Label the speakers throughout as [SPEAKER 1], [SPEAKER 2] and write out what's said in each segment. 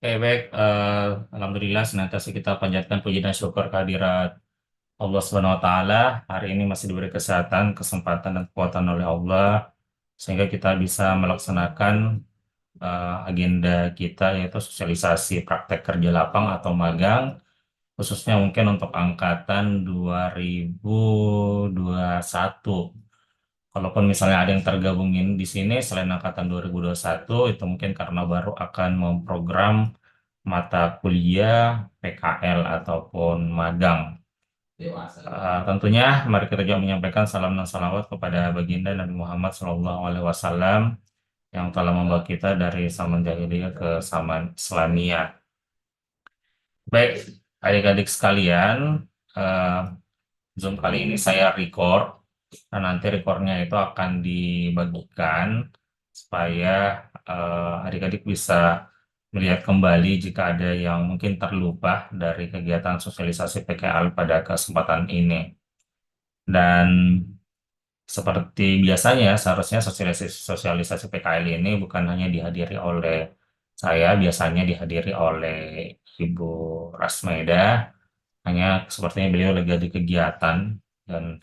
[SPEAKER 1] Baik. Alhamdulillah senantiasa kita panjatkan puji dan syukur kehadirat Allah Subhanahu wa Ta'ala. Hari ini masih diberi kesehatan, kesempatan, dan kekuatan oleh Allah, sehingga kita bisa melaksanakan agenda kita, yaitu sosialisasi praktek kerja lapang atau magang, khususnya mungkin untuk angkatan 2021. Kalaupun misalnya ada yang tergabungin di sini selain angkatan 2021, itu mungkin karena baru akan memprogram mata kuliah PKL ataupun magang. Tentunya mari kita juga menyampaikan salam dan salawat kepada baginda Nabi Muhammad SAW yang telah membawa kita dari zaman jahiliyah ke zaman Islamiyah. Baik, adik-adik sekalian, eh, Zoom kali ini saya record, dan nanti recordnya itu akan dibagikan supaya adik-adik bisa melihat kembali jika ada yang mungkin terlupa dari kegiatan sosialisasi PKL pada kesempatan ini. Dan seperti biasanya, seharusnya sosialisasi PKL ini bukan hanya dihadiri oleh saya, biasanya dihadiri oleh Ibu Rasmeda. Hanya sepertinya beliau lagi ada kegiatan dan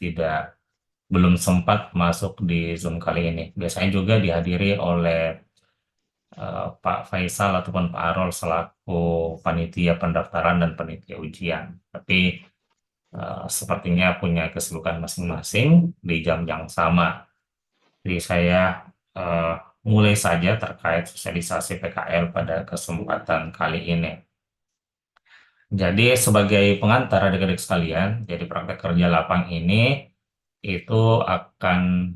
[SPEAKER 1] belum sempat masuk di Zoom kali ini. Biasanya juga dihadiri oleh Pak Faisal ataupun Pak Arol selaku panitia pendaftaran dan panitia ujian. Tapi sepertinya punya kesibukan masing-masing di jam yang sama. Jadi saya eh, mulai saja terkait sosialisasi PKL pada kesempatan kali ini. Jadi sebagai pengantar adik-adik sekalian, jadi praktek kerja lapang ini itu akan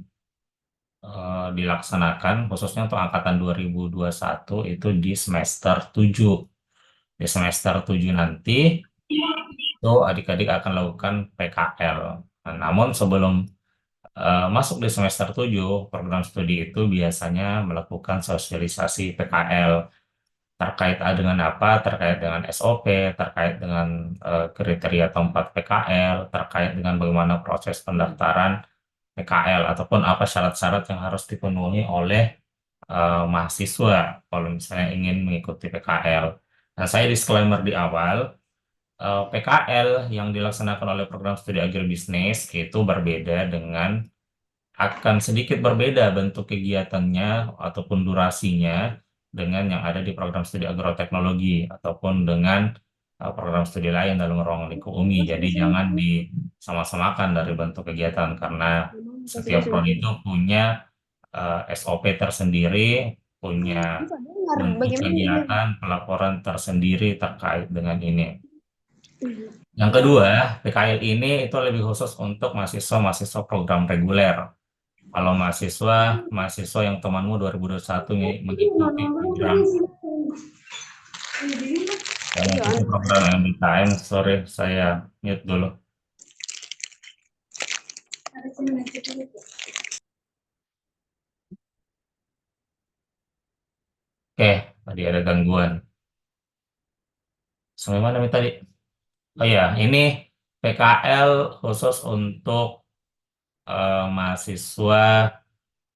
[SPEAKER 1] dilaksanakan khususnya untuk angkatan 2021 itu di semester 7. Di semester 7 nanti itu adik-adik akan lakukan PKL. Nah, namun sebelum masuk di semester 7, program studi itu biasanya melakukan sosialisasi PKL terkait dengan apa? Terkait dengan SOP, terkait dengan kriteria tempat PKL, terkait dengan bagaimana proses pendaftaran PKL, ataupun apa syarat-syarat yang harus dipenuhi oleh mahasiswa kalau misalnya ingin mengikuti PKL. Nah, saya disclaimer di awal, PKL yang dilaksanakan oleh program studi agribisnis itu berbeda dengan akan sedikit berbeda bentuk kegiatannya ataupun durasinya dengan yang ada di program studi agroteknologi ataupun dengan program studi lain dalam ruang lingkup UMI. Jadi jangan disama-samakan dari bentuk kegiatan karena setiap prodi itu punya SOP tersendiri, punya bentuk
[SPEAKER 2] Bagaimana?
[SPEAKER 1] kegiatan pelaporan tersendiri terkait dengan ini. Yang kedua, PKL ini itu lebih khusus untuk mahasiswa-mahasiswa program reguler. Kalau mahasiswa yang temanmu 2021 mengikuti program MBKM, sorry, saya mute dulu. Oke, tadi ada gangguan. Sampai mana nih tadi? Oh ya, ini PKL khusus untuk mahasiswa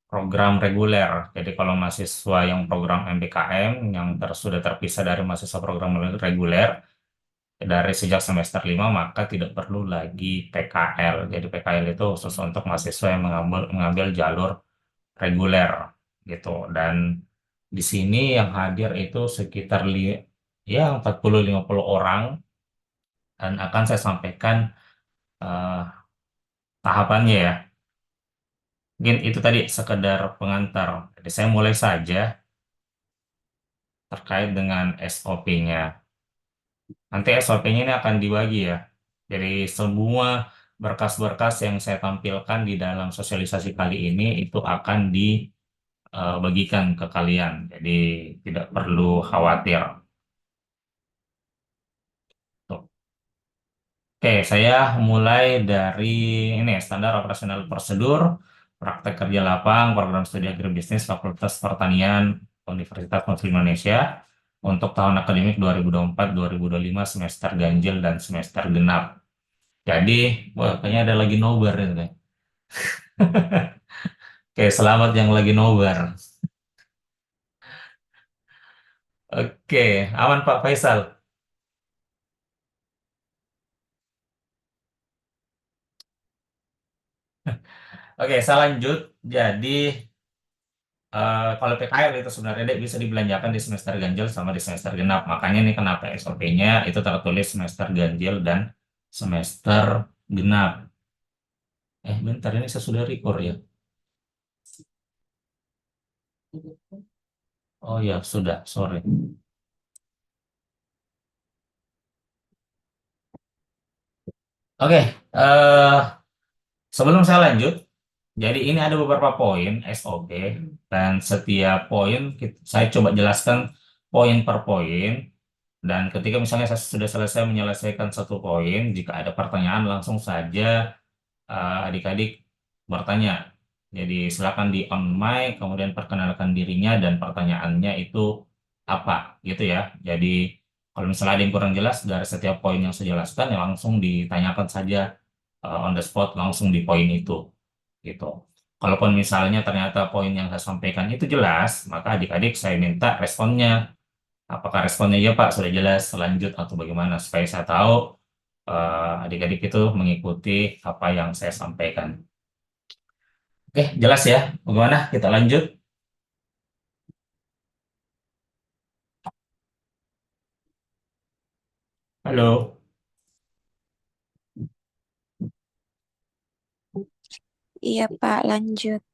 [SPEAKER 1] program reguler. Jadi kalau mahasiswa yang program MBKM yang sudah terpisah dari mahasiswa program reguler dari sejak semester 5 maka tidak perlu lagi PKL. Jadi PKL itu khusus untuk mahasiswa yang mengambil jalur reguler gitu. Dan di sini yang hadir itu sekitar ya 40-50 orang, dan akan saya sampaikan eh, tahapannya ya. Mungkin itu tadi sekedar pengantar. Jadi saya mulai saja terkait dengan SOP-nya. Nanti SOP-nya ini akan dibagi ya. Jadi semua berkas-berkas yang saya tampilkan di dalam sosialisasi kali ini itu akan dibagikan ke kalian. Jadi tidak perlu khawatir. Tuh. Oke, saya mulai dari ini standar operasional prosedur, praktek kerja lapang, program studi agribisnis Fakultas Pertanian Universitas Muslim Indonesia untuk tahun akademik 2024-2025 semester ganjil dan semester genap. Jadi, wah, kayaknya ada lagi nobar itu. Oke, selamat yang lagi nobar. Oke, aman Pak Faisal. Oke, saya lanjut. Jadi, kalau PKL itu sebenarnya Dek, bisa dibelanjakan di semester ganjil sama di semester genap. Makanya nih kenapa SOP-nya itu tertulis semester ganjil dan semester genap. Bentar ini saya sudah record ya. Oh ya, sudah, sorry. Oke, sebelum saya lanjut, jadi ini ada beberapa poin SOP dan setiap poin saya coba jelaskan poin per poin. Dan ketika misalnya saya sudah selesai menyelesaikan satu poin, jika ada pertanyaan langsung saja adik-adik bertanya. Jadi silakan di on mic, kemudian perkenalkan dirinya dan pertanyaannya itu apa gitu ya. Jadi kalau misalnya ada yang kurang jelas dari setiap poin yang saya jelaskan ya langsung ditanyakan saja on the spot langsung di poin itu gitu. Kalaupun misalnya ternyata poin yang saya sampaikan itu jelas, maka adik-adik saya minta responnya. Apakah responnya ya Pak sudah jelas, lanjut atau bagaimana supaya saya tahu adik-adik itu mengikuti apa yang saya sampaikan. Oke, jelas ya. Bagaimana? Kita lanjut. Halo.
[SPEAKER 2] Iya, Pak, lanjut.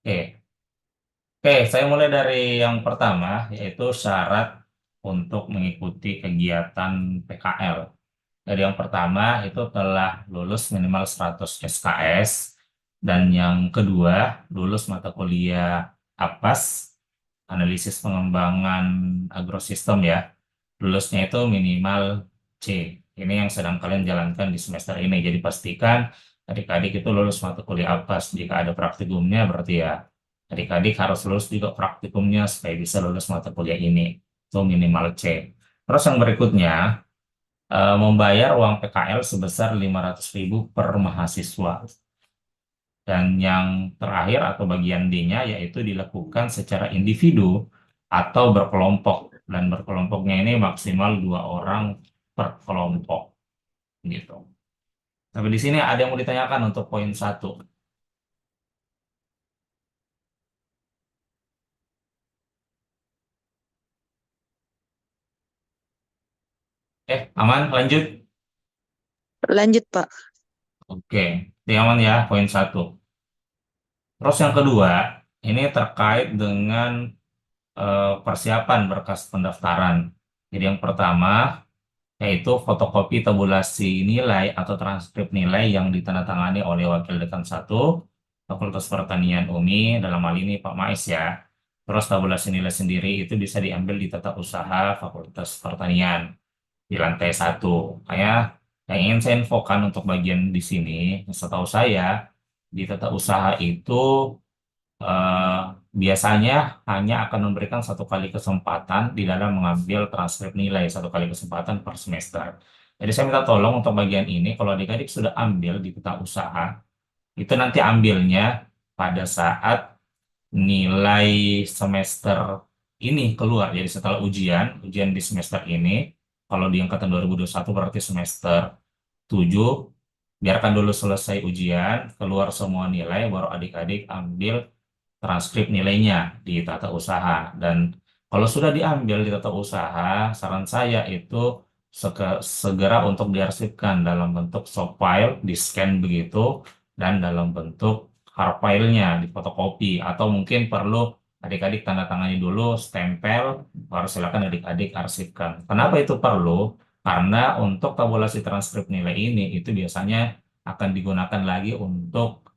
[SPEAKER 1] Oke. Oke, saya mulai dari yang pertama, yaitu syarat untuk mengikuti kegiatan PKL. Jadi yang pertama itu telah lulus minimal 100 SKS, dan yang kedua lulus mata kuliah APAS, analisis pengembangan agrosistem ya. Lulusnya itu minimal C. Ini yang sedang kalian jalankan di semester ini. Jadi pastikan adik-adik itu lulus mata kuliah APAS. Jika ada praktikumnya berarti ya adik-adik harus lulus juga praktikumnya supaya bisa lulus mata kuliah ini. Itu minimal C. Terus yang berikutnya, membayar uang PKL sebesar 500.000 per mahasiswa. Dan yang terakhir atau bagian D-nya yaitu dilakukan secara individu atau berkelompok. Dan berkelompoknya ini maksimal 2 orang per kelompok gitu. Sampai di sini ada yang mau ditanyakan untuk poin satu. Aman? Lanjut?
[SPEAKER 2] Lanjut, Pak.
[SPEAKER 1] Oke, ini aman ya poin satu. Terus yang kedua, ini terkait dengan persiapan berkas pendaftaran. Jadi yang pertama, yaitu fotokopi tabulasi nilai atau transkrip nilai yang ditandatangani oleh Wakil Dekan 1 Fakultas Pertanian UMI, dalam hal ini Pak Mais ya. Terus tabulasi nilai sendiri itu bisa diambil di Tata Usaha Fakultas Pertanian di lantai 1. Kayak yang ingin saya infokan untuk bagian di sini, setahu saya di Tata Usaha itu eh, biasanya hanya akan memberikan satu kali kesempatan di dalam mengambil transkrip nilai, satu kali kesempatan per semester. Jadi saya minta tolong untuk bagian ini, kalau adik-adik sudah ambil di peta usaha, itu nanti ambilnya pada saat nilai semester ini keluar. Jadi setelah ujian di semester ini, kalau di angkatan 2021 berarti semester 7, biarkan dulu selesai ujian, keluar semua nilai, baru adik-adik ambil transkrip nilainya di tata usaha. Dan kalau sudah diambil di tata usaha, saran saya itu segera untuk diarsipkan dalam bentuk soft file, di scan begitu, dan dalam bentuk hard file-nya di fotokopi. Atau mungkin perlu adik-adik tanda tangani dulu, stempel, baru silakan adik-adik arsipkan. Kenapa itu perlu? Karena untuk tabulasi transkrip nilai ini itu biasanya akan digunakan lagi untuk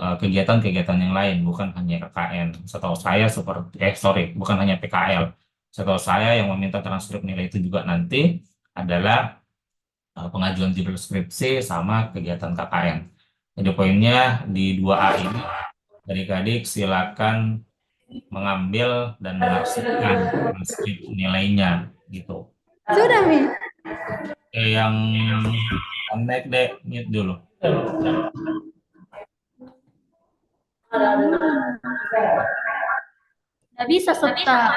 [SPEAKER 1] kegiatan-kegiatan yang lain, bukan hanya KKN. Setahu saya seperti, sorry, bukan hanya PKL. Setahu saya yang meminta transkrip nilai itu juga nanti adalah pengajuan judul skripsi sama kegiatan KKN. Jadi poinnya di 2A ini, adik-adik silakan mengambil dan mengarsipkan transkrip nilainya gitu.
[SPEAKER 2] Sudah, Mi.
[SPEAKER 1] Yang pendek deh, mute dulu.
[SPEAKER 2] Nggak bisa, Sobta.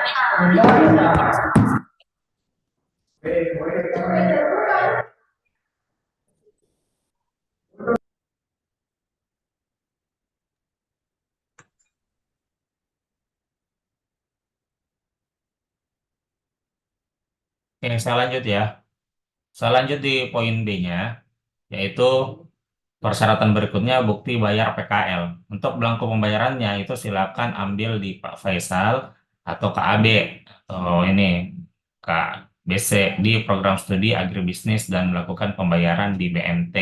[SPEAKER 1] Oke, saya lanjut ya. Saya lanjut di poin B-nya, yaitu persyaratan berikutnya bukti bayar PKL. Untuk belangko pembayarannya itu silakan ambil di Pak Faisal atau KAB atau ini KBC di program studi agribisnis dan melakukan pembayaran di BMT.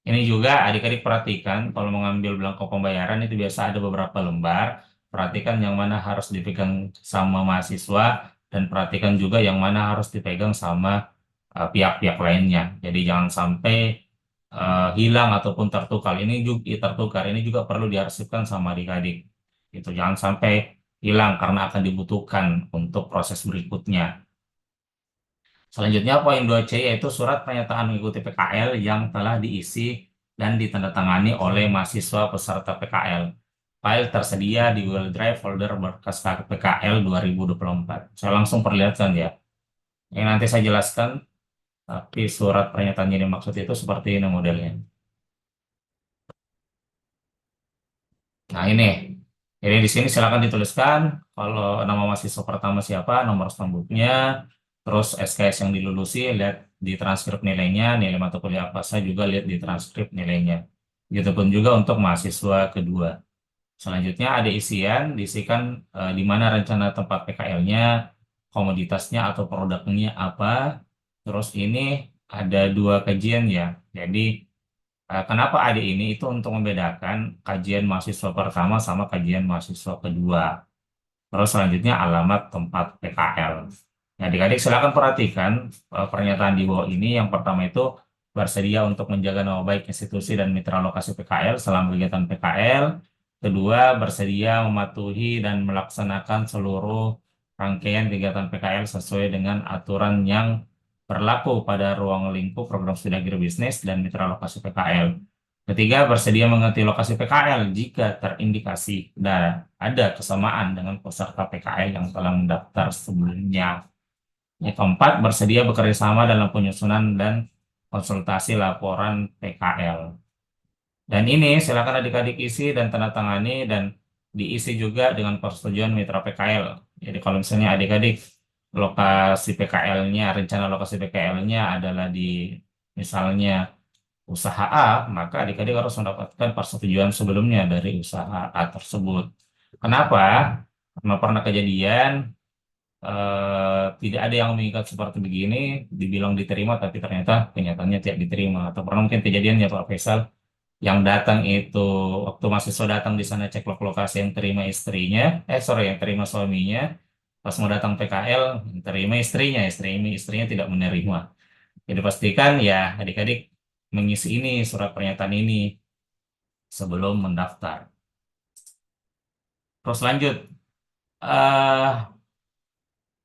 [SPEAKER 1] Ini juga adik-adik perhatikan kalau mengambil belangko pembayaran itu biasa ada beberapa lembar. Perhatikan yang mana harus dipegang sama mahasiswa dan perhatikan juga yang mana harus dipegang sama pihak-pihak lainnya. Jadi jangan sampai hilang ataupun tertukar. Ini juga perlu diarsipkan sama adik-adik. Itu jangan sampai hilang karena akan dibutuhkan untuk proses berikutnya. Selanjutnya poin 2C yaitu surat pernyataan mengikuti PKL yang telah diisi dan ditandatangani oleh mahasiswa peserta PKL. File tersedia di Google Drive folder berkas PKL 2024. Saya langsung perlihatkan ya. Yang nanti saya jelaskan, tapi surat pernyataan yang dimaksud itu seperti ini modelnya. Nah ini, jadi di sini silakan dituliskan kalau nama mahasiswa pertama siapa, nomor stambuknya, terus SKS yang dilulusi, lihat di transkrip nilainya, nilai mata kuliah apa saya juga lihat di transkrip nilainya. Begitupun juga untuk mahasiswa kedua. Selanjutnya ada isian, diisikan di mana rencana tempat PKL-nya, komoditasnya atau produknya apa. Terus ini ada dua kajian ya. Jadi kenapa ada ini? Itu untuk membedakan kajian mahasiswa pertama sama kajian mahasiswa kedua. Terus selanjutnya alamat tempat PKL. Nah, adik-adik silakan perhatikan pernyataan di bawah ini. Yang pertama itu bersedia untuk menjaga nama baik institusi dan mitra lokasi PKL selama kegiatan PKL. Kedua, bersedia mematuhi dan melaksanakan seluruh rangkaian kegiatan PKL sesuai dengan aturan yang berlaku pada ruang lingkup program studi agribisnis dan mitra lokasi PKL. Ketiga, bersedia mengganti lokasi PKL jika terindikasi dan ada kesamaan dengan peserta PKL yang telah mendaftar sebelumnya. Yang keempat, bersedia bekerja sama dalam penyusunan dan konsultasi laporan PKL. Dan ini silakan adik-adik isi dan tanda tangani dan diisi juga dengan persetujuan mitra PKL. Jadi kalau misalnya adik-adik lokasi PKL-nya, rencana lokasi PKL-nya adalah di misalnya usaha A, maka adik-adik harus mendapatkan persetujuan sebelumnya dari usaha A tersebut. Kenapa? Karena pernah kejadian tidak ada yang mengikat seperti begini, dibilang diterima tapi ternyata kenyataannya tidak diterima. Atau pernah mungkin kejadian ya Pak Faisal, yang datang itu waktu mahasiswa datang di sana cek lokasi yang terima istrinya, yang terima suaminya, pas mau datang PKL, yang terima istrinya tidak menerima. Jadi pastikan ya adik-adik mengisi ini surat pernyataan ini sebelum mendaftar. Terus lanjut, eh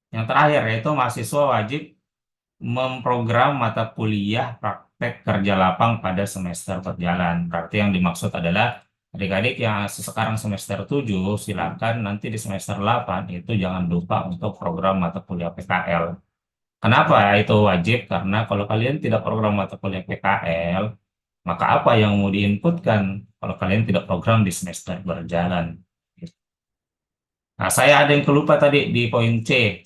[SPEAKER 1] yang terakhir yaitu mahasiswa wajib memprogram mata kuliah praktek kerja lapang pada semester berjalan. Berarti yang dimaksud adalah adik-adik yang sekarang semester 7, silakan nanti di semester 8 itu jangan lupa untuk program mata kuliah PKL. Kenapa itu wajib? Karena kalau kalian tidak program mata kuliah PKL, maka apa yang mau diinputkan kalau kalian tidak program di semester berjalan? Nah, saya ada yang kelupa tadi di poin C.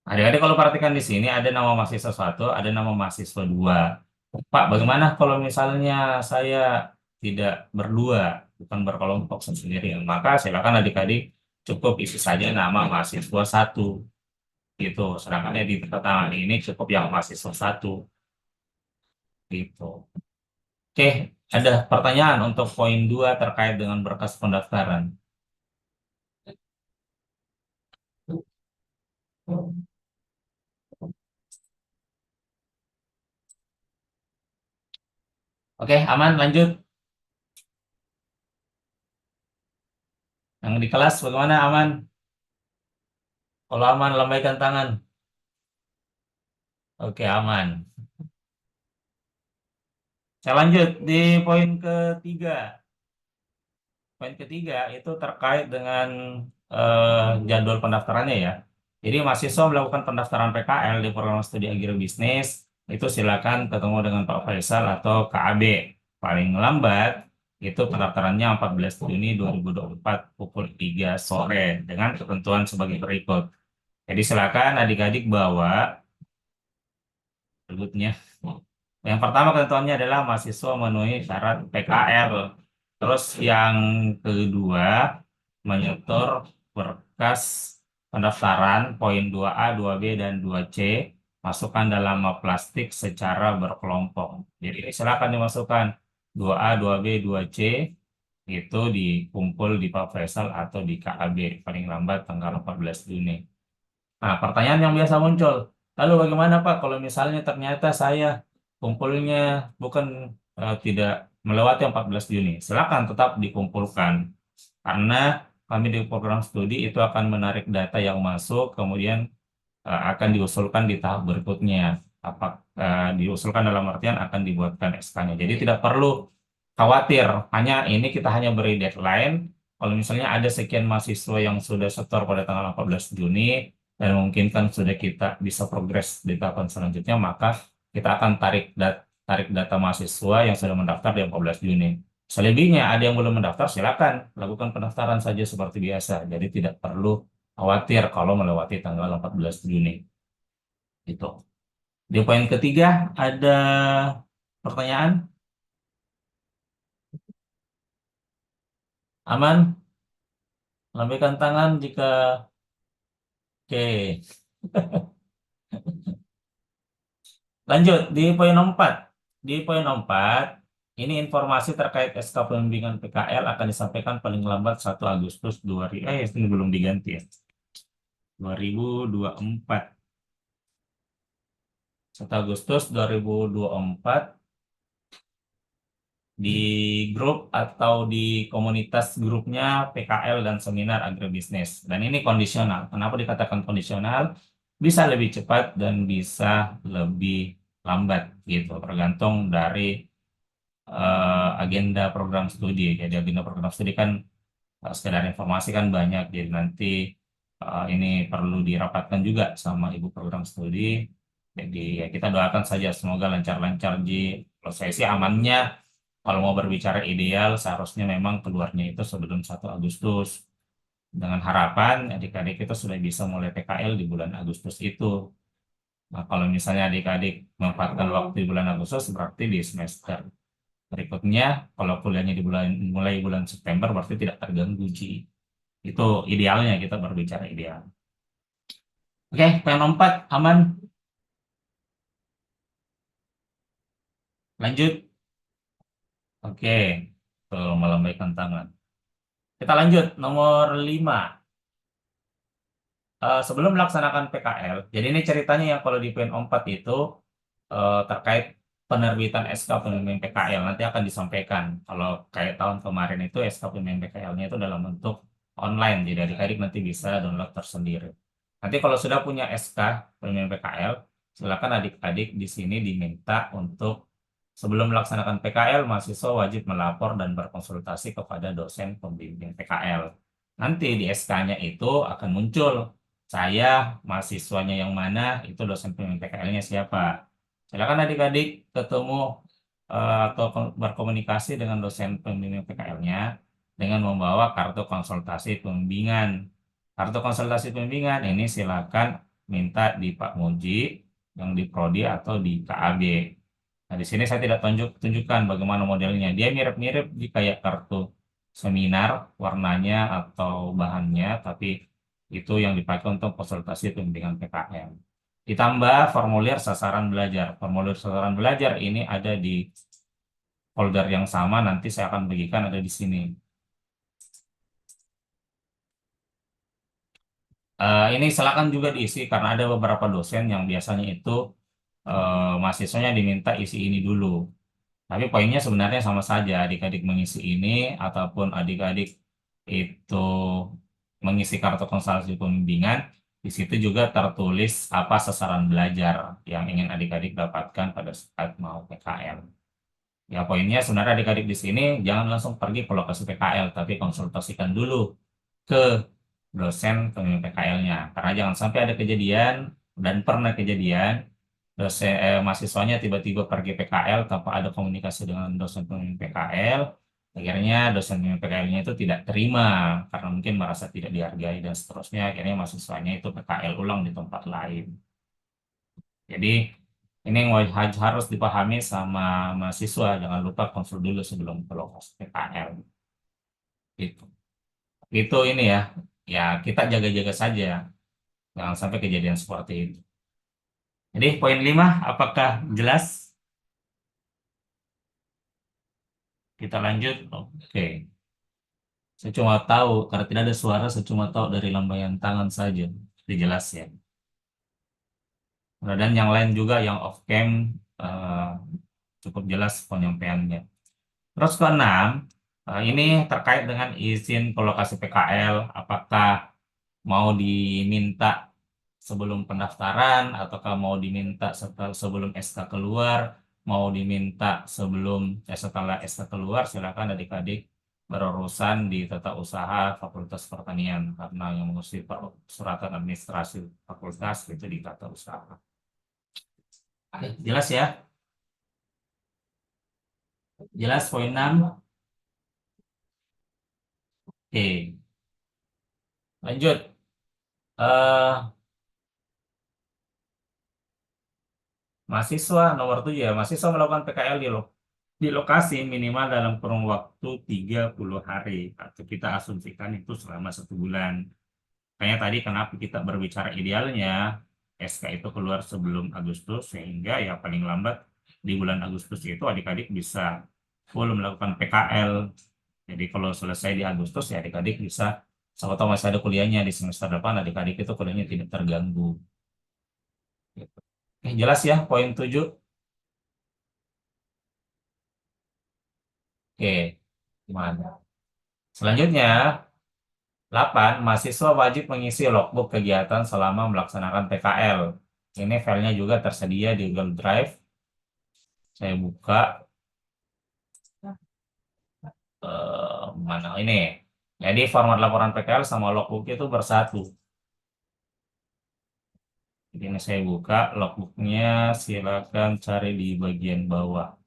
[SPEAKER 1] Adik-adik kalau perhatikan di sini ada nama mahasiswa satu, ada nama mahasiswa dua. Pak, bagaimana kalau misalnya saya tidak berdua, bukan berkelompok sendiri? Maka silakan adik-adik cukup isi saja nama mahasiswa satu. Gitu. Sedangkan di tangan ini cukup yang mahasiswa satu. Gitu. Oke, ada pertanyaan untuk poin 2 terkait dengan berkas pendaftaran. Oke, aman, lanjut. Yang di kelas bagaimana, aman? Kalau aman, lambaikan tangan. Oke, aman. Saya lanjut di poin ketiga. Poin ketiga itu terkait dengan jadwal pendaftarannya ya. Jadi mahasiswa melakukan pendaftaran PKL di program studi agribisnis itu silakan ketemu dengan Pak Faisal atau KAB. Paling lambat itu pendaftarannya 14 Juni 2024 pukul 3 sore dengan ketentuan sebagai berikut. Jadi silakan adik-adik bawa berikutnya. Yang pertama ketentuannya adalah mahasiswa memenuhi syarat PKL. Terus yang kedua, menyetor berkas pendaftaran poin 2A, 2B, dan 2C masukkan dalam map plastik secara berkelompok. Jadi silakan dimasukkan 2A, 2B, 2C itu dikumpul di Pak Faisal atau di KAB paling lambat tanggal 14 Juni. Nah, pertanyaan yang biasa muncul, lalu bagaimana Pak kalau misalnya ternyata saya kumpulnya bukan tidak melewati 14 Juni? Silakan tetap dikumpulkan karena kami di program studi itu akan menarik data yang masuk, kemudian akan diusulkan di tahap berikutnya. Diusulkan dalam artian akan dibuatkan SK-nya. Jadi tidak perlu khawatir, hanya kita hanya beri deadline. Kalau misalnya ada sekian mahasiswa yang sudah setor pada tanggal 14 Juni dan memungkinkan sudah kita bisa progres di tahapan selanjutnya, maka kita akan tarik data mahasiswa yang sudah mendaftar di 14 Juni. Selebihnya ada yang belum mendaftar, silakan lakukan pendaftaran saja seperti biasa. Jadi tidak perlu khawatir kalau melewati tanggal 14 Juni. Itu. Di poin ketiga ada pertanyaan? Aman? Lambaikan tangan jika oke. Lanjut di poin 4. Di poin 4, ini informasi terkait SK pembimbingan PKL akan disampaikan paling lambat 1 Agustus 2000. Ini belum diganti ya. 2024. 1 Agustus 2024 di grup atau di komunitas grupnya PKL dan seminar agribisnis. Dan ini kondisional. Kenapa dikatakan kondisional? Bisa lebih cepat dan bisa lebih lambat gitu, tergantung dari agenda program studi. Jadi agenda program studi kan sekedar informasi kan banyak. Jadi nanti ini perlu dirapatkan juga sama ibu program studi. Jadi ya kita doakan saja semoga lancar-lancar di prosesi amannya. Kalau mau berbicara ideal, seharusnya memang keluarnya itu sebelum 1 Agustus. Dengan harapan adik-adik itu sudah bisa mulai PKL di bulan Agustus itu. Nah, kalau misalnya adik-adik memanfaatkan waktu di bulan Agustus, berarti di semester berikutnya, kalau kuliahnya mulai bulan September, berarti tidak terganggu, Ji. Itu idealnya, kita berbicara ideal. Oke, poin 4, aman. Lanjut. Oke, tuh melambaikan tangan. Kita lanjut, nomor 5. Sebelum melaksanakan PKL, jadi ini ceritanya yang kalau di poin 4 itu terkait penerbitan SK pembimbing PKL nanti akan disampaikan. Kalau kayak tahun kemarin itu SK pembimbing PKL-nya itu dalam bentuk online, jadi adik-adik nanti bisa download tersendiri. Nanti kalau sudah punya SK pembimbing PKL, silakan adik-adik di sini diminta untuk sebelum melaksanakan PKL, mahasiswa wajib melapor dan berkonsultasi kepada dosen pembimbing PKL. Nanti di SK-nya itu akan muncul saya mahasiswanya yang mana, itu dosen pembimbing PKL-nya siapa. Silakan adik-adik ketemu atau berkomunikasi dengan dosen pembimbing PKL-nya dengan membawa kartu konsultasi pembimbingan. Kartu konsultasi pembimbingan ini silakan minta di Pak Muji yang di Prodi atau di KAB. Nah, di sini saya tidak tunjukkan bagaimana modelnya. Dia mirip-mirip di kayak kartu seminar warnanya atau bahannya, tapi itu yang dipakai untuk konsultasi pembimbingan PKL. Ditambah formulir sasaran belajar. Formulir sasaran belajar ini ada di folder yang sama, nanti saya akan bagikan ada di sini. Ini silakan juga diisi karena ada beberapa dosen yang biasanya itu mahasiswanya diminta isi ini dulu. Tapi poinnya sebenarnya sama saja, adik-adik mengisi ini ataupun adik-adik itu mengisi kartu konsultasi pembimbingan, di situ juga tertulis apa sasaran belajar yang ingin adik-adik dapatkan pada saat mau PKL. Ya poinnya sebenarnya adik-adik di sini jangan langsung pergi ke lokasi PKL, tapi konsultasikan dulu ke dosen pembimbing PKL-nya. Karena jangan sampai ada kejadian dan pernah kejadian mahasiswanya tiba-tiba pergi PKL tanpa ada komunikasi dengan dosen pembimbing PKL. Akhirnya dosen pembimbing PKL-nya itu tidak terima karena mungkin merasa tidak dihargai dan seterusnya. Akhirnya mahasiswanya itu PKL ulang di tempat lain. Jadi ini yang harus dipahami sama mahasiswa. Jangan lupa konsul dulu sebelum ke lokasi PKL. Gitu. Itu ini ya. Ya kita jaga-jaga saja. Jangan sampai kejadian seperti itu. Jadi poin 5, apakah jelas? Kita lanjut. Oke. Saya cuma tahu, karena tidak ada suara, saya cuma tahu dari lambaian tangan saja. Jadi jelas ya. Dan yang lain juga yang off cam cukup jelas penyampaiannya. Terus keenam, ini terkait dengan izin ke lokasi PKL, apakah mau diminta sebelum pendaftaran, ataukah mau diminta sebelum SK keluar, mau diminta setelah SK keluar, silakan adik-adik berurusan di Tata Usaha Fakultas Pertanian, karena yang mengurus suratan administrasi fakultas itu di Tata Usaha. Oke, jelas ya? Jelas poin 6? Oke, lanjut. Eh, Mahasiswa nomor 7 ya, mahasiswa melakukan PKL di lokasi minimal dalam kurun waktu 30 hari atau kita asumsikan itu selama 1 bulan. Kayaknya tadi kenapa kita berbicara idealnya SK itu keluar sebelum Agustus sehingga ya paling lambat di bulan Agustus itu adik-adik bisa full melakukan PKL. Jadi kalau selesai di Agustus ya adik-adik bisa sama tahu masih ada kuliahnya di semester depan adik-adik itu kuliahnya tidak terganggu. Gitu. Jelas ya poin 7. Oke, gimana? Selanjutnya, 8. Mahasiswa wajib mengisi logbook kegiatan selama melaksanakan PKL. Ini filenya juga tersedia di Google Drive. Saya buka mana ini. Jadi format laporan PKL sama logbook itu bersatu. Jadi ini saya buka logbooknya, silakan cari di bagian bawah.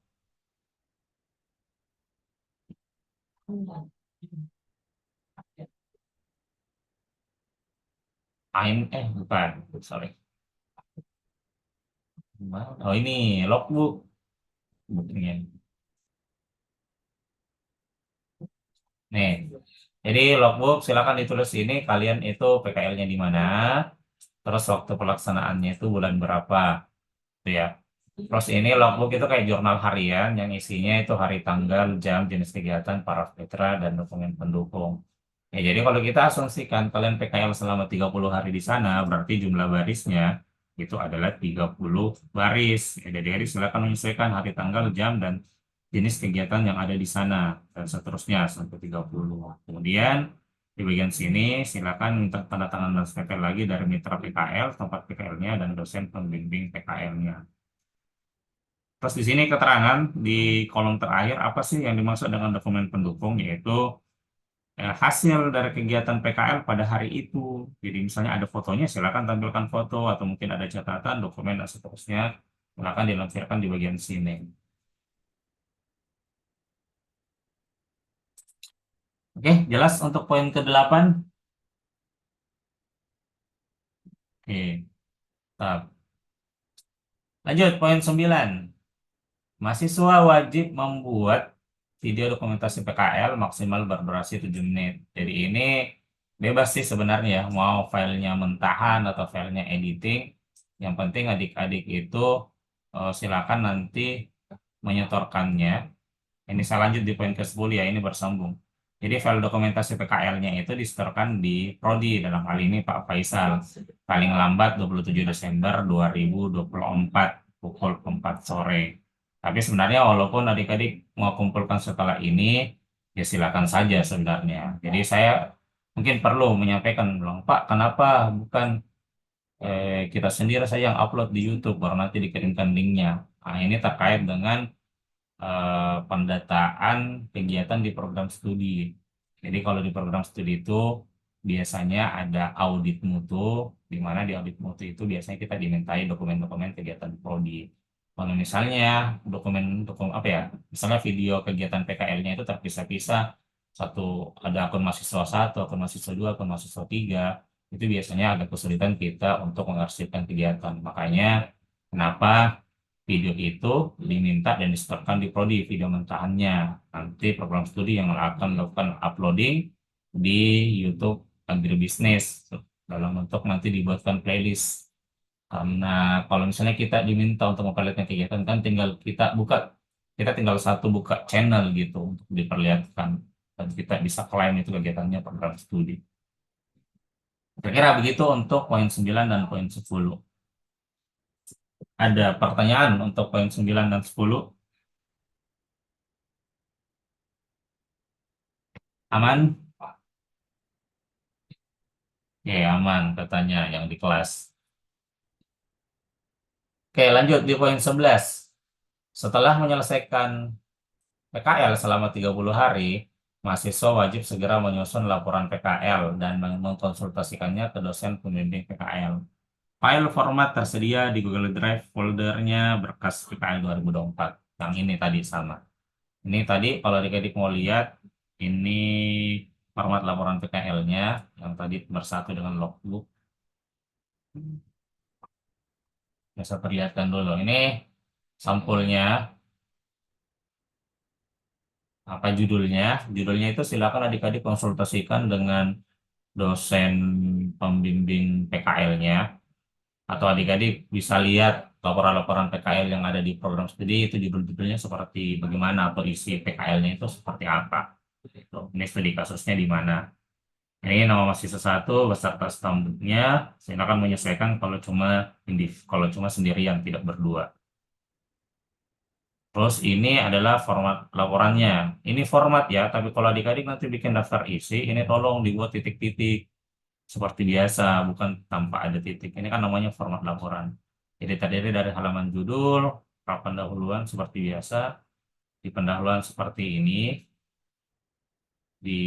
[SPEAKER 1] Bukan, sorry. Oh ini logbook. Buktinya. Nih, jadi logbook silakan ditulis ini kalian itu PKL-nya di mana, terus waktu pelaksanaannya itu bulan berapa, gitu ya. Terus ini logbook itu kayak jurnal harian yang isinya itu hari, tanggal, jam, jenis kegiatan, paraf mitra, dan dokumen pendukung. Ya, jadi kalau kita asumsikan kalian PKL selama 30 hari di sana, berarti jumlah barisnya itu adalah 30 baris. Ya, jadi silakan menyesuaikan hari, tanggal, jam, dan jenis kegiatan yang ada di sana, dan seterusnya sampai 30. Kemudian di bagian sini silakan minta tanda tangan dan stempel lagi dari mitra PKL, tempat PKL-nya, dan dosen pembimbing PKL-nya. Terus di sini keterangan di kolom terakhir apa sih yang dimaksud dengan dokumen pendukung, yaitu hasil dari kegiatan PKL pada hari itu. Jadi misalnya ada fotonya, silakan tampilkan foto atau mungkin ada catatan, dokumen dan seterusnya, silakan dilampirkan di bagian sini. Oke, jelas untuk poin ke-8. Oke, tetap. Lanjut poin 9. Mahasiswa wajib membuat video dokumentasi PKL maksimal berdurasi 7 menit. Jadi ini bebas sih sebenarnya ya, mau filenya mentahan atau filenya editing. Yang penting adik-adik itu silakan nanti menyetorkannya. Ini saya lanjut di poin ke-10 ya, ini bersambung. Jadi file dokumentasi PKL-nya itu disetorkan di Prodi, dalam hal ini Pak Faisal. Paling lambat 27 Desember 2024 pukul 4 sore. Tapi sebenarnya walaupun adik-adik mau kumpulkan setelah ini, ya silakan saja sebenarnya. Jadi saya mungkin perlu menyampaikan, bilang, Pak, kenapa bukan kita sendiri saja yang upload di YouTube, baru nanti dikirimkan linknya. Nah, ini terkait dengan pendataan kegiatan di program studi. Jadi kalau di program studi itu biasanya ada audit mutu, di mana di audit mutu itu biasanya kita dimintai dokumen-dokumen kegiatan prodi. Kalau misalnya dokumen apa ya, misalnya video kegiatan PKL-nya itu terpisah-pisah, satu ada akun mahasiswa satu, akun mahasiswa dua, akun mahasiswa tiga, itu biasanya agak kesulitan kita untuk mengarsipkan kegiatan. Makanya kenapa video itu diminta dan disetorkan di prodi video mentahannya. Nanti program studi yang akan melakukan uploading di YouTube agribisnis dalam bentuk nanti dibuatkan playlist. Karena kalau misalnya kita diminta untuk memperlihatkan kegiatan kan kita tinggal satu buka channel gitu untuk diperlihatkan dan kita bisa klaim itu kegiatannya program studi. Kira-kira begitu untuk poin 9 dan poin 10. Ada pertanyaan untuk poin 9 dan 10? Aman? Ya, aman katanya yang di kelas. Oke, lanjut di poin 11. Setelah menyelesaikan PKL selama 30 hari, mahasiswa wajib segera menyusun laporan PKL dan mengkonsultasikannya ke dosen pembimbing PKL. File format tersedia di Google Drive foldernya berkas PKL 2024. Yang ini tadi sama. Ini tadi kalau adik-adik mau lihat, ini format laporan PKL-nya yang tadi bersatu dengan logbook. Bisa perlihatkan dulu. Ini sampulnya, apa judulnya? Judulnya itu silakan adik-adik konsultasikan dengan dosen pembimbing PKL-nya. Atau adik-adik bisa lihat laporan-laporan PKL yang ada di program studi itu judul-judulnya seperti bagaimana atau isi PKL-nya itu seperti apa. Gitu. Ini studi kasusnya di mana. Ini nama mahasiswa satu beserta stambuknya. Silakan menyesuaikan kalau cuma sendirian tidak berdua. Terus ini adalah format laporannya. Ini format ya, tapi kalau adik-adik nanti bikin daftar isi, ini tolong dibuat titik-titik seperti biasa, bukan tanpa ada titik. Ini kan namanya format laporan. Jadi terdiri dari halaman judul, pendahuluan seperti biasa, di pendahuluan seperti ini,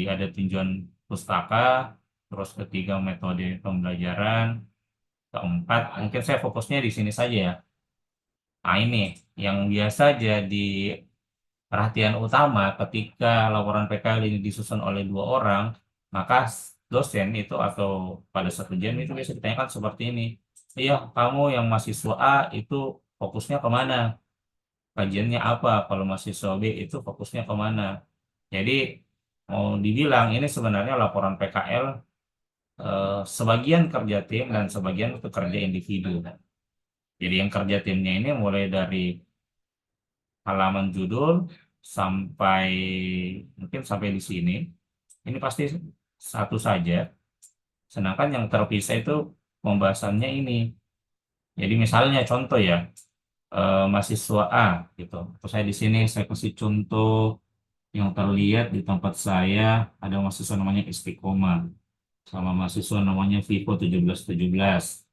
[SPEAKER 1] ada tinjauan pustaka, terus ketiga metode pembelajaran, keempat, mungkin saya fokusnya di sini saja ya. Nah ini, yang biasa jadi perhatian utama ketika laporan PKL ini disusun oleh dua orang, maka dosen itu atau pada satu jam itu biasa ditanyakan seperti ini. Iya, kamu yang mahasiswa A itu fokusnya kemana? Kajiannya apa? Kalau mahasiswa B itu fokusnya kemana? Jadi mau dibilang ini sebenarnya laporan PKL sebagian kerja tim dan sebagian itu kerja individu. Jadi yang kerja timnya ini mulai dari halaman judul sampai mungkin sampai di sini ini pasti satu saja, sedangkan yang terpisah itu pembahasannya ini. Jadi misalnya contoh ya, mahasiswa A gitu, terus saya di sini saya kasih contoh yang terlihat di tempat saya, ada mahasiswa namanya Istiqomah sama mahasiswa namanya Vivo 1717.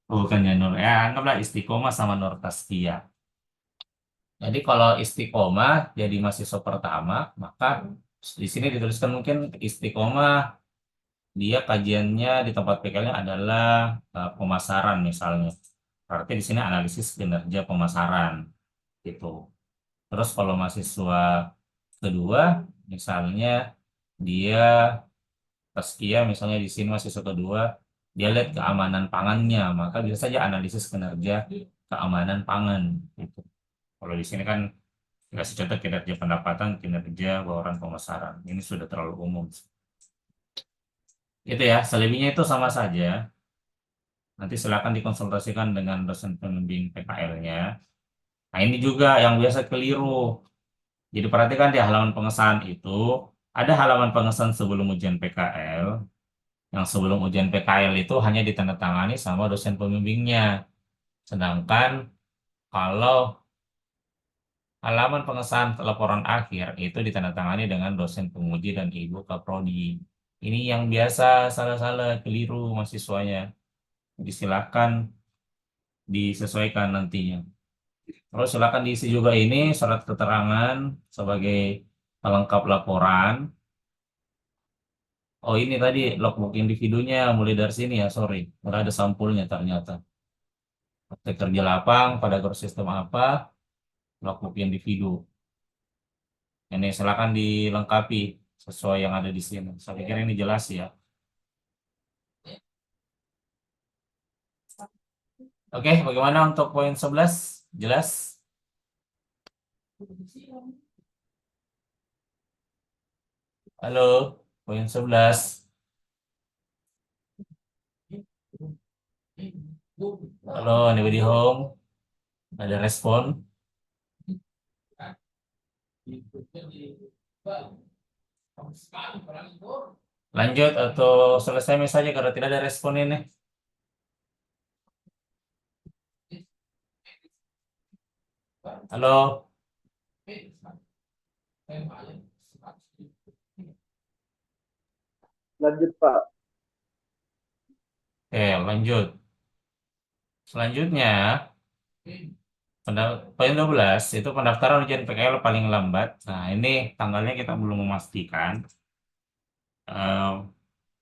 [SPEAKER 1] Oh, bukan ya Nur, ya anggaplah Istiqomah sama Nur Taskia. Jadi kalau istiqomah jadi mahasiswa pertama, maka di sini dituliskan mungkin istiqomah dia kajiannya di tempat PKL-nya adalah pemasaran misalnya. Berarti di sini analisis kinerja pemasaran gitu. Terus kalau mahasiswa kedua misalnya dia Taskia misalnya di sini mahasiswa kedua dia lihat keamanan pangannya, maka bisa saja analisis kinerja keamanan pangan gitu. Kalau di sini kan kasih contoh kinerja pendapatan, kinerja bauran pemasaran. Ini sudah terlalu umum. Itu ya, selebihnya itu sama saja. Nanti silakan dikonsultasikan dengan dosen pembimbing PKL-nya. Nah, ini juga yang biasa keliru. Jadi perhatikan di halaman pengesahan itu, ada halaman pengesahan sebelum ujian PKL. Yang sebelum ujian PKL itu hanya ditandatangani sama dosen pembimbingnya. Sedangkan kalau halaman pengesahan laporan akhir itu ditandatangani dengan dosen penguji dan ibu kaprodi. Ini yang biasa salah-salah keliru mahasiswanya. Disilakan disesuaikan nantinya. Terus silakan diisi juga ini surat keterangan sebagai pelengkap laporan. Oh ini tadi logbook individunya mulai dari sini ya, sorry. Udah ada sampulnya ternyata. Praktek kerja lapang pada guru sistem apa, logbook individu. Ini silakan dilengkapi sesuai yang ada di sini. Saya pikir ini jelas ya. Oke, bagaimana untuk poin 11? Jelas? Halo, poin 11. Halo, anybody home? Ada respon? Lanjut atau selesai misalnya kalau tidak ada respon ini? Halo?
[SPEAKER 3] Lanjut, Pak.
[SPEAKER 1] Oke, lanjut. Selanjutnya, poin 12 itu pendaftaran ujian PKL paling lambat. Nah, ini tanggalnya kita belum memastikan. Eh,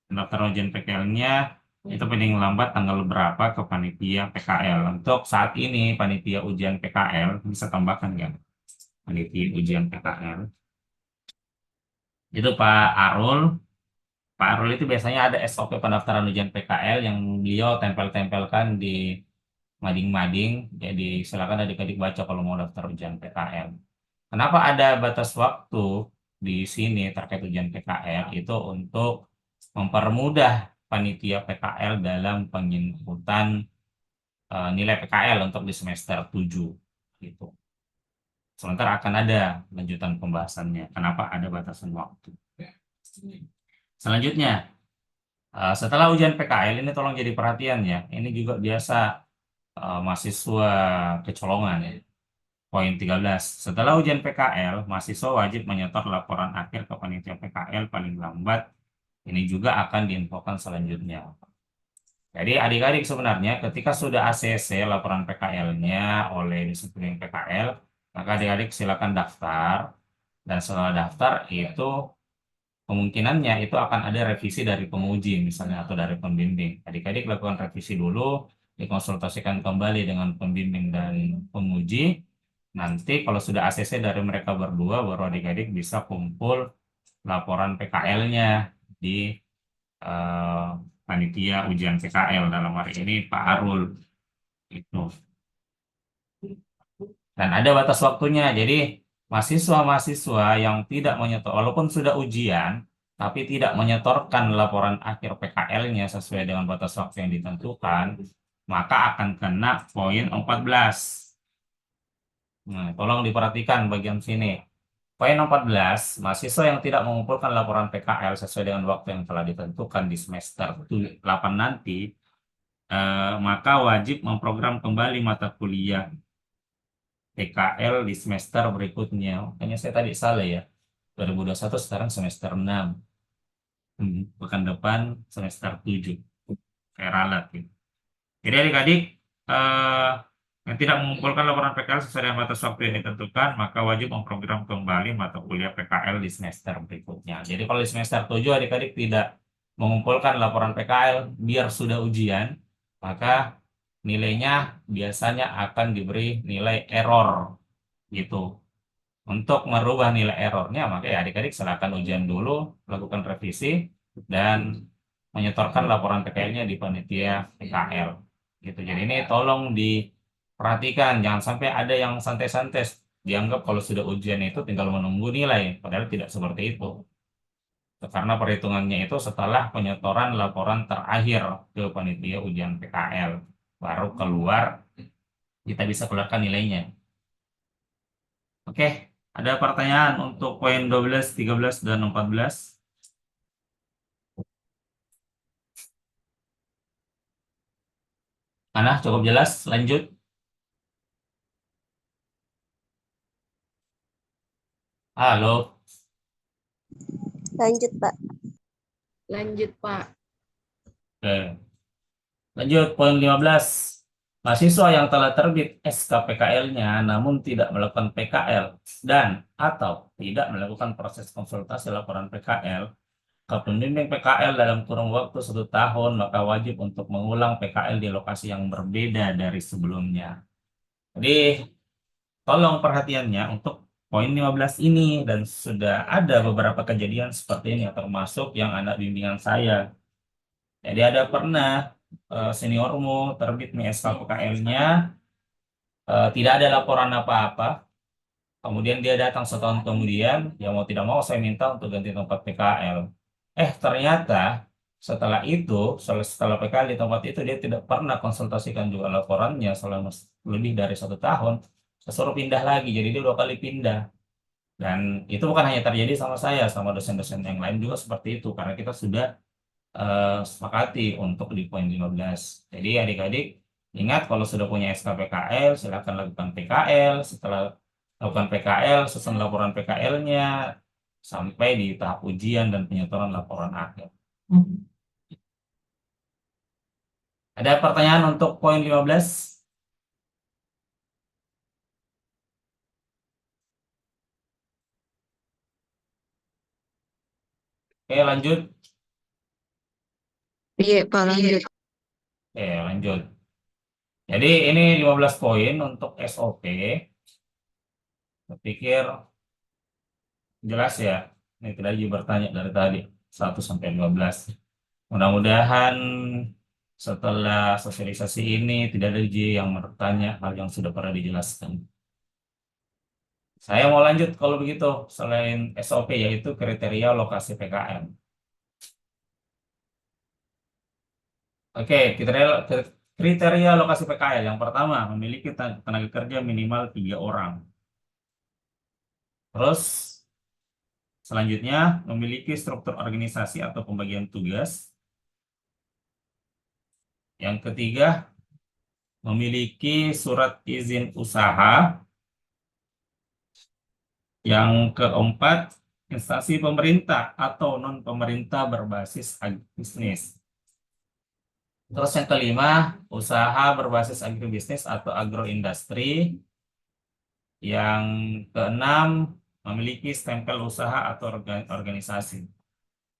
[SPEAKER 1] pendaftaran ujian PKL-nya itu paling lambat tanggal berapa ke panitia PKL. Untuk saat ini, panitia ujian PKL, bisa tambahkan kan? Panitia ujian PKL. Itu Pak Arul itu biasanya ada SOP pendaftaran ujian PKL yang beliau tempel-tempelkan di mading-mading. Jadi silakan adik-adik baca kalau mau daftar ujian PKL. Kenapa ada batas waktu di sini terkait ujian PKL itu untuk mempermudah panitia PKL dalam penginputan nilai PKL untuk di semester 7 gitu. Sementara akan ada lanjutan pembahasannya. Kenapa ada batasan waktu? Selanjutnya, setelah ujian PKL ini tolong jadi perhatian ya. Ini juga biasa mahasiswa kecolongan ya. Poin 13. Setelah ujian PKL, mahasiswa wajib menyetor laporan akhir ke panitia PKL paling lambat. Ini juga akan diinfokan selanjutnya. Jadi adik-adik sebenarnya ketika sudah ACC laporan PKL-nya oleh disiplin PKL, maka adik-adik silakan daftar. Dan setelah daftar itu kemungkinannya itu akan ada revisi dari penguji misalnya atau dari pembimbing. Adik-adik lakukan revisi dulu, dikonsultasikan kembali dengan pembimbing dan penguji. Nanti kalau sudah ACC dari mereka berdua, baru adik-adik bisa kumpul laporan PKL-nya di eh, panitia ujian PKL dalam hari ini Pak Arul itu. Dan ada batas waktunya. Jadi mahasiswa-mahasiswa yang tidak menyetor, walaupun sudah ujian, tapi tidak menyetorkan laporan akhir PKL-nya sesuai dengan batas waktu yang ditentukan, maka akan kena poin 14. Nah, tolong diperhatikan bagian sini. Poin 14, mahasiswa yang tidak mengumpulkan laporan PKL sesuai dengan waktu yang telah ditentukan di semester 8 nanti, maka wajib memprogram kembali mata kuliah PKL di semester berikutnya. Makanya saya tadi salah ya. 2021 sekarang semester 6. Pekan depan semester 7. Kayak ralat gitu. Jadi adik-adik eh, yang tidak mengumpulkan laporan PKL sesuai dengan batas waktu yang ditentukan, maka wajib memprogram kembali mata kuliah PKL di semester berikutnya. Jadi kalau di semester 7 adik-adik tidak mengumpulkan laporan PKL biar sudah ujian, maka nilainya biasanya akan diberi nilai error gitu. Untuk merubah nilai errornya, maka ya adik-adik silakan ujian dulu, lakukan revisi, dan menyetorkan laporan PKL-nya di panitia PKL. Gitu. Jadi ini tolong diperhatikan, jangan sampai ada yang santai-santai dianggap kalau sudah ujian itu tinggal menunggu nilai, padahal tidak seperti itu. Karena perhitungannya itu setelah penyetoran laporan terakhir ke panitia ujian PKL, baru keluar, kita bisa keluarkan nilainya. Oke, ada pertanyaan untuk poin 12, 13, dan 14? Mana cukup jelas? Lanjut. Halo.
[SPEAKER 2] Lanjut, Pak.
[SPEAKER 4] Lanjut, Pak.
[SPEAKER 1] Oke. Lanjut poin 15. Mahasiswa yang telah terbit SKPKL-nya namun tidak melakukan PKL dan atau tidak melakukan proses konsultasi laporan PKL pembimbing PKL dalam kurun waktu 1 tahun, maka wajib untuk mengulang PKL di lokasi yang berbeda dari sebelumnya. Jadi, tolong perhatiannya untuk poin 15 ini, dan sudah ada beberapa kejadian seperti ini, termasuk yang anak bimbingan saya. Jadi ada pernah seniormu terbit nih SK PKL-nya, tidak ada laporan apa-apa. Kemudian dia datang setahun kemudian, ya mau tidak mau saya minta untuk ganti tempat PKL. Ternyata setelah itu, setelah PKL di tempat itu, dia tidak pernah konsultasikan juga laporannya selama lebih dari 1 tahun. Saya suruh pindah lagi, jadi dia 2 kali pindah. Dan itu bukan hanya terjadi sama saya, sama dosen-dosen yang lain juga seperti itu, karena kita sudah sepakati untuk di poin 15. Jadi adik-adik ingat, kalau sudah punya SK PKL, silakan lakukan PKL. Setelah lakukan PKL, susun laporan PKL-nya sampai di tahap ujian dan penyetoran laporan akhir. Ada pertanyaan untuk poin 15? Oke, lanjut.
[SPEAKER 2] Iya, Pak, lanjut.
[SPEAKER 1] Oke, lanjut. Jadi ini 15 poin untuk SOP. Saya pikir jelas ya. Ini tidak lagi bertanya dari tadi 1 sampai 15. Mudah-mudahan setelah sosialisasi ini tidak ada yang bertanya hal yang sudah pernah dijelaskan. Saya mau lanjut kalau begitu, selain SOP yaitu kriteria lokasi PKM. Oke, kriteria lokasi PKL. Yang pertama, memiliki tenaga kerja minimal 3 orang. Terus, selanjutnya, memiliki struktur organisasi atau pembagian tugas. Yang ketiga, memiliki surat izin usaha. Yang keempat, instansi pemerintah atau non-pemerintah berbasis agribisnis. Terus yang kelima, usaha berbasis agribisnis atau agroindustri. Yang keenam, memiliki stempel usaha atau organisasi.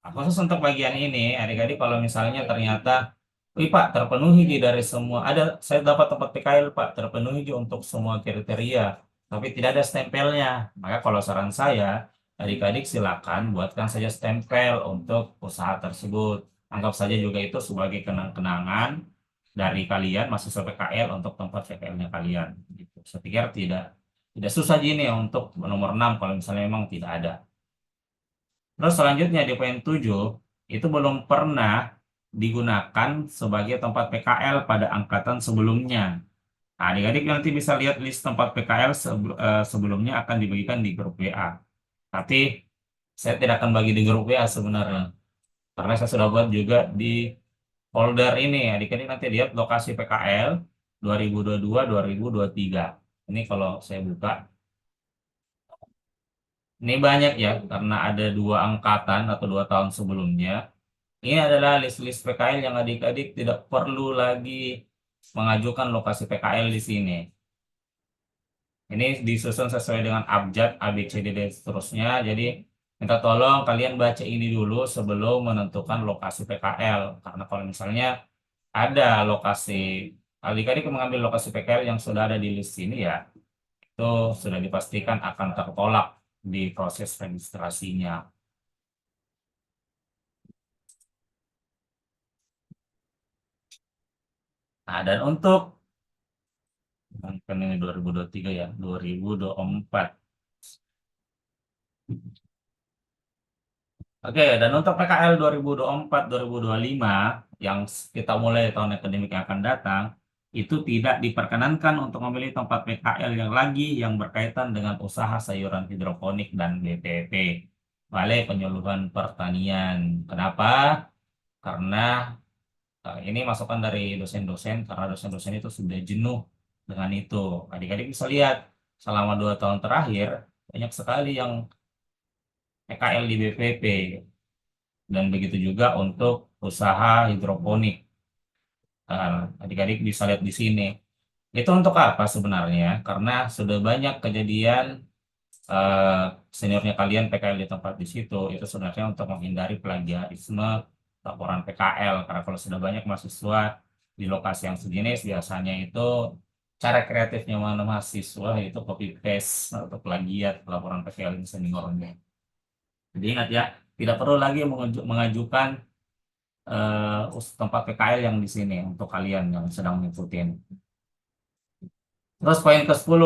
[SPEAKER 1] Khusus untuk bagian ini, adik-adik kalau misalnya ternyata, wih Pak, terpenuhi dari semua, saya dapat tempat PKL Pak, terpenuhi untuk semua kriteria, tapi tidak ada stempelnya. Maka kalau saran saya, adik-adik silakan buatkan saja stempel untuk usaha tersebut. Anggap saja juga itu sebagai kenang-kenangan dari kalian mahasiswa PKL untuk tempat PKL-nya kalian. Gitu. Saya pikir tidak susah gini ya untuk nomor 6 kalau misalnya memang tidak ada. Terus selanjutnya di poin 7, itu belum pernah digunakan sebagai tempat PKL pada angkatan sebelumnya. Nah, adik-adik nanti bisa lihat list tempat PKL sebelumnya akan dibagikan di grup WA. Tapi saya tidak akan bagi di grup WA sebenarnya. Karena saya sudah buat juga di folder ini. Adik-adik nanti lihat lokasi PKL 2022-2023. Ini kalau saya buka. Ini banyak ya, karena ada 2 angkatan atau 2 tahun sebelumnya. Ini adalah list-list PKL yang adik-adik tidak perlu lagi mengajukan lokasi PKL di sini. Ini disusun sesuai dengan abjad, A, B, C, D, dan seterusnya. Jadi, minta tolong kalian baca ini dulu sebelum menentukan lokasi PKL. Karena kalau misalnya ada lokasi, adik-adik mengambil lokasi PKL yang sudah ada di list ini ya, itu sudah dipastikan akan tertolak di proses registrasinya. Nah, dan untuk kan ini 2023 ya, 2024. Oke, dan untuk PKL 2024-2025 yang kita mulai tahun akademik yang akan datang, itu tidak diperkenankan untuk memilih tempat PKL yang lagi yang berkaitan dengan usaha sayuran hidroponik dan BPP, Balai Penyuluhan Pertanian. Kenapa? Karena ini masukan dari dosen-dosen, karena dosen-dosen itu sudah jenuh dengan itu. Adik-adik bisa lihat, selama 2 tahun terakhir, banyak sekali yang PKL di BPP. Dan begitu juga untuk usaha hidroponik. Adik-adik bisa lihat di sini. Itu untuk apa sebenarnya? Karena sudah banyak kejadian seniornya kalian PKL di tempat di situ, itu sebenarnya untuk menghindari plagiarisme laporan PKL. Karena kalau sudah banyak mahasiswa di lokasi yang sejenis, biasanya itu cara kreatifnya mana mahasiswa itu copy paste atau plagiat laporan PKL seniornya. Jadi ingat ya, tidak perlu lagi mengajukan tempat PKL yang di sini untuk kalian yang sedang mengikuti. Terus poin ke-10.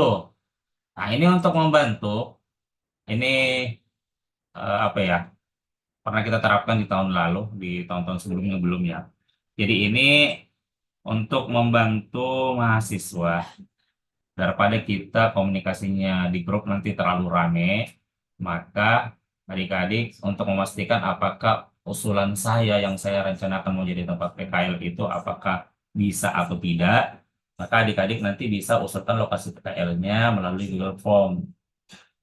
[SPEAKER 1] Nah, ini untuk membantu, ini apa ya, pernah kita terapkan di tahun lalu, di tahun-tahun sebelumnya belum ya. Jadi ini untuk membantu mahasiswa, daripada kita komunikasinya di grup nanti terlalu rame, maka adik-adik untuk memastikan apakah usulan saya yang saya rencanakan mau jadi tempat PKL itu apakah bisa atau tidak, maka adik-adik nanti bisa usulkan lokasi PKL-nya melalui Google Form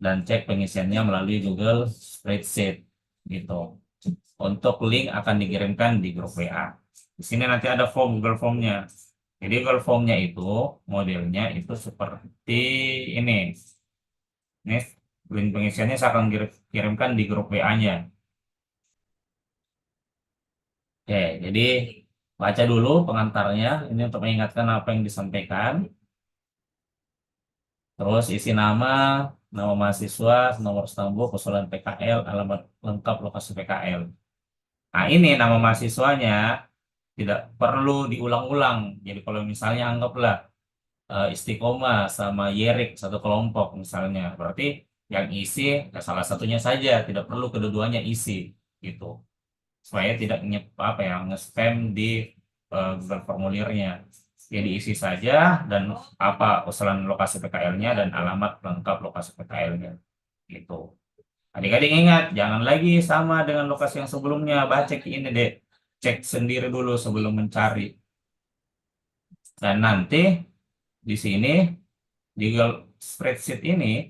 [SPEAKER 1] dan cek pengisiannya melalui Google Spreadsheet gitu. Untuk link akan dikirimkan di grup WA. Di sini nanti ada Google Form-nya. Jadi Google Form-nya itu modelnya itu seperti ini. Ini link pengisiannya saya akan kirimkan di grup WA-nya. Oke, jadi baca dulu pengantarnya. Ini untuk mengingatkan apa yang disampaikan. Terus isi nama mahasiswa, nomor stambuk, usulan PKL, alamat lengkap lokasi PKL. Nah, ini nama mahasiswanya tidak perlu diulang-ulang. Jadi kalau misalnya anggaplah Istiqomah sama Yerik satu kelompok misalnya, berarti yang isi ya salah satunya saja, tidak perlu kedua-duanya isi gitu. Supaya tidak apa ya nge-spam di Google formulirnya. Jadi isi saja dan apa usulan lokasi PKL-nya dan alamat lengkap lokasi PKL-nya gitu. Adik-adik ingat, jangan lagi sama dengan lokasi yang sebelumnya. Baca ini deh, cek sendiri dulu sebelum mencari. Dan nanti di sini di Google Spreadsheet ini,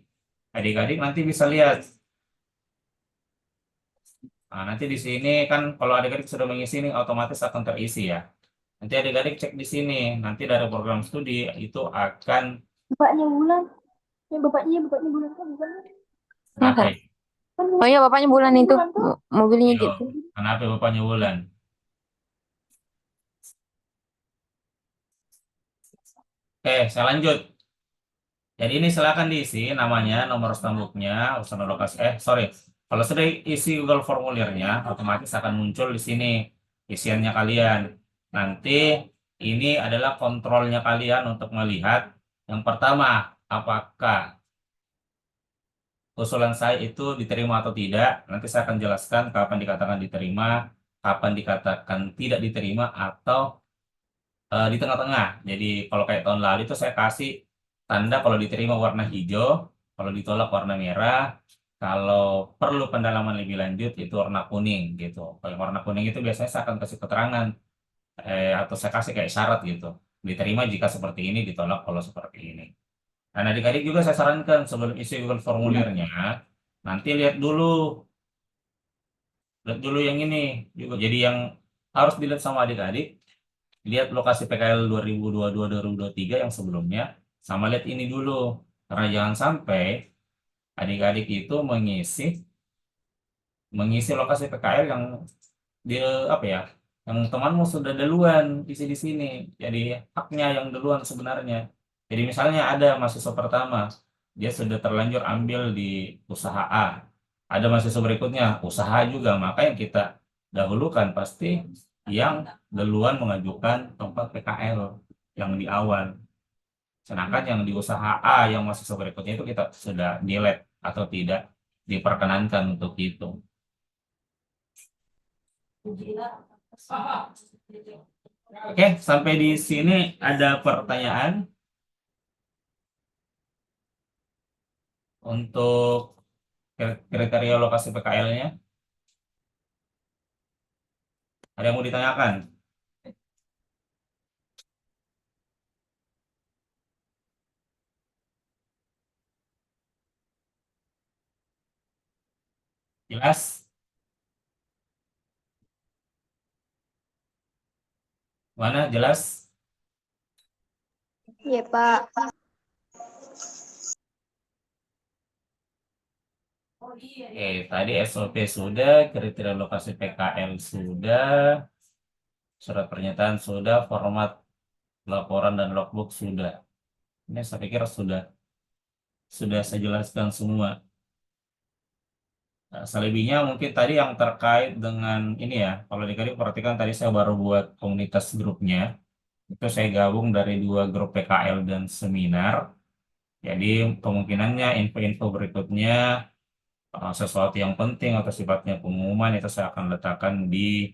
[SPEAKER 1] adik-adik nanti bisa lihat. Nah, nanti di sini kan kalau adik-adik sudah mengisi ini otomatis akan terisi ya. Nanti adik-adik cek di sini. Nanti dari program studi itu akan
[SPEAKER 2] Bapaknya Bulan. Bapaknya Bulan kan bukan?
[SPEAKER 1] kenapa?
[SPEAKER 2] Oh iya, bapaknya Bulan itu. Mobilnya
[SPEAKER 1] Yo,
[SPEAKER 2] gitu.
[SPEAKER 1] kenapa bapaknya Wulan? Oke, saya lanjut. Jadi ini silakan diisi namanya, nomor stambuknya, urusan lokasi. Sorry. Kalau sudah isi Google formulirnya, otomatis akan muncul di sini isiannya kalian. Nanti ini adalah kontrolnya kalian untuk melihat yang pertama, apakah usulan saya itu diterima atau tidak. Nanti saya akan jelaskan kapan dikatakan diterima, kapan dikatakan tidak diterima, atau di tengah-tengah. Jadi kalau kayak tahun lalu itu saya kasih tanda kalau diterima warna hijau, kalau ditolak warna merah, kalau perlu pendalaman lebih lanjut itu warna kuning gitu. Kalau yang warna kuning itu biasanya saya akan kasih keterangan atau saya kasih kayak syarat gitu. Diterima jika seperti ini, ditolak kalau seperti ini. Dan adik-adik juga saya sarankan sebelum isi Google formulirnya, nanti lihat dulu yang ini juga. Jadi yang harus dilihat sama adik-adik, lihat lokasi PKL 2022-2023 yang sebelumnya, sama lihat ini dulu. Karena jangan sampai adik-adik itu mengisi lokasi PKL yang di apa ya, yang temanmu sudah duluan isi di sini. Jadi haknya yang duluan sebenarnya. Jadi misalnya ada mahasiswa pertama, dia sudah terlanjur ambil di usaha A. Ada mahasiswa berikutnya, usaha juga. Maka yang kita dahulukan pasti yang duluan mengajukan tempat PKL yang di awal. Sedangkan yang di usaha A yang mahasiswa berikutnya itu kita sudah delete atau tidak diperkenankan untuk itu. Oke, sampai di sini ada pertanyaan untuk kriteria lokasi PKL-nya. Ada yang mau ditanyakan? Jelas? Mana jelas?
[SPEAKER 2] Iya, Pak.
[SPEAKER 1] Tadi SOP sudah, kriteria lokasi PKL sudah, surat pernyataan sudah, format laporan dan logbook sudah. Ini saya pikir sudah saya jelaskan semua. Nah, selebihnya mungkin tadi yang terkait dengan ini ya, kalau dikali perhatikan tadi saya baru buat komunitas grupnya, itu saya gabung dari dua grup PKL dan seminar. Jadi kemungkinannya info-info berikutnya sesuatu yang penting atau sifatnya pengumuman itu saya akan letakkan di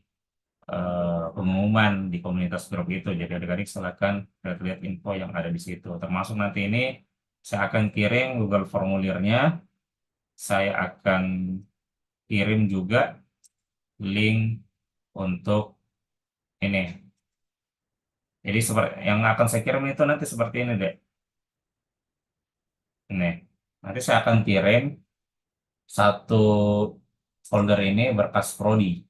[SPEAKER 1] pengumuman di komunitas grup itu. Jadi adik-adik silakan lihat info yang ada di situ. Termasuk nanti ini saya akan kirim Google formulirnya, saya akan kirim juga link untuk ini. Jadi seperti yang akan saya kirim itu nanti seperti ini deh. Ini. Nanti saya akan kirim satu folder ini berkas prodi.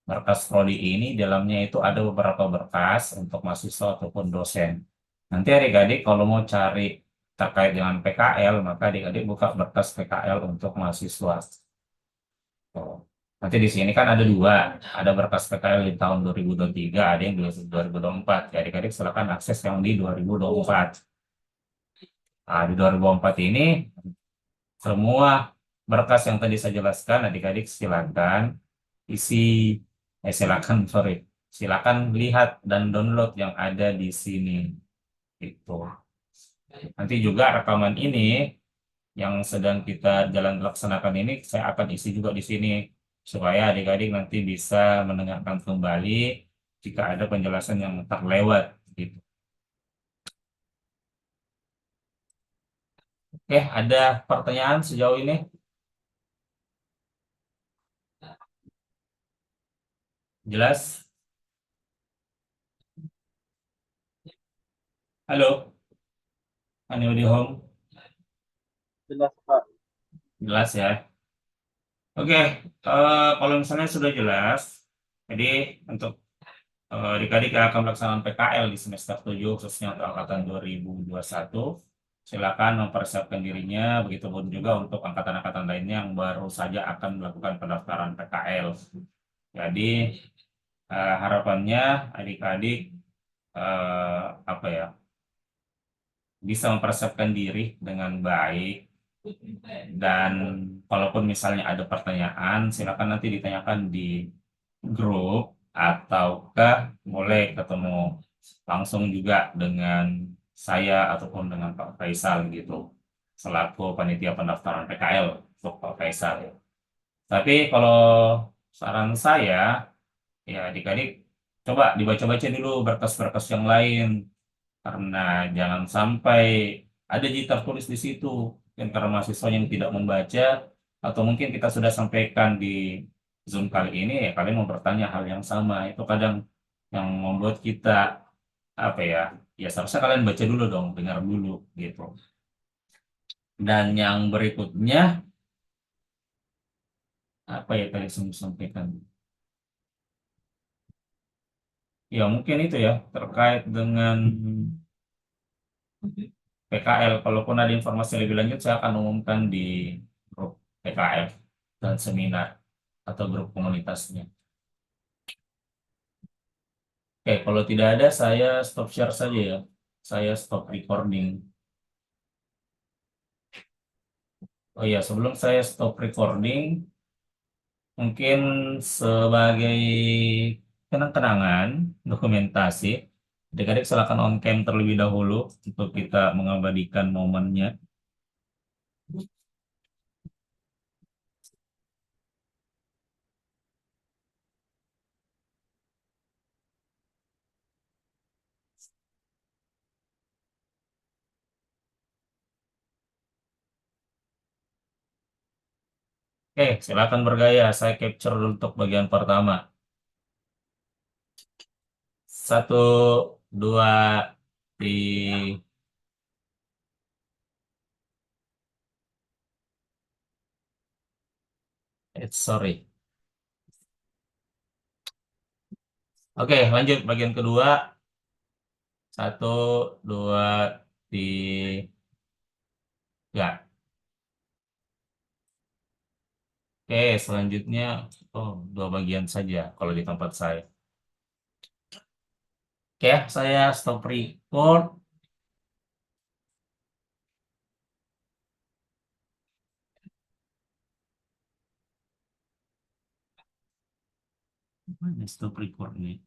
[SPEAKER 1] Berkas prodi ini dalamnya itu ada beberapa berkas untuk mahasiswa ataupun dosen. Nanti adik-adik kalau mau cari terkait dengan PKL, maka adik-adik buka berkas PKL untuk mahasiswa. Oh. Nanti di sini kan ada dua, ada berkas PKL di tahun 2023, ada yang di 2024. Ya, adik-adik silakan akses yang di 2024. Nah, di 2024 ini semua berkas yang tadi saya jelaskan, adik-adik silakan isi, silakan lihat dan download yang ada di sini. Itu. Nanti juga rekaman ini yang sedang kita jalan laksanakan ini saya akan isi juga di sini supaya adik-adik nanti bisa mendengarkan kembali jika ada penjelasan yang terlewat gitu. Oke, ada pertanyaan sejauh ini? Jelas? Halo, Andi Home.
[SPEAKER 3] Jelas, Pak.
[SPEAKER 1] Jelas ya. Oke, kalau misalnya sudah jelas, jadi untuk adik-adik yang akan melaksanakan PKL di semester 7 khususnya untuk angkatan 2021, silakan mempersiapkan dirinya, begitupun juga untuk angkatan-angkatan lainnya yang baru saja akan melakukan pendaftaran PKL. Jadi harapannya adik-adik apa ya, bisa mempersiapkan diri dengan baik dan kalaupun misalnya ada pertanyaan, silakan nanti ditanyakan di grup ataukah boleh ketemu langsung juga dengan saya ataupun dengan Pak Faisal gitu selaku panitia pendaftaran PKL untuk Pak Faisal. Tapi kalau saran saya ya adik-adik coba dibaca-baca dulu berkas-berkas yang lain karena jangan sampai ada jitar tulis di situ dan karena mahasiswa yang tidak membaca atau mungkin kita sudah sampaikan di Zoom kali ini ya kalian mau bertanya hal yang sama itu kadang yang membuat kita apa ya ya seharusnya kalian baca dulu dong dengar dulu gitu dan yang berikutnya apa ya tadi saya sampaikan ya mungkin itu ya terkait dengan PKL kalaupun ada informasi lebih lanjut saya akan umumkan di grup PKL dan seminar atau grup komunitasnya. Oke, kalau tidak ada saya stop share saja ya. Saya stop recording. Oh ya, sebelum saya stop recording, mungkin sebagai kenang-kenangan dokumentasi, adik-adik silakan on cam terlebih dahulu untuk kita mengabadikan momennya. Oke, silakan bergaya. Saya capture dulu untuk bagian pertama. Satu, dua, tiga. Sorry. Oke, lanjut bagian kedua. Satu, dua, tiga. Oke, selanjutnya dua bagian saja kalau di tempat saya. Oke, saya stop record. Mana stop record nih?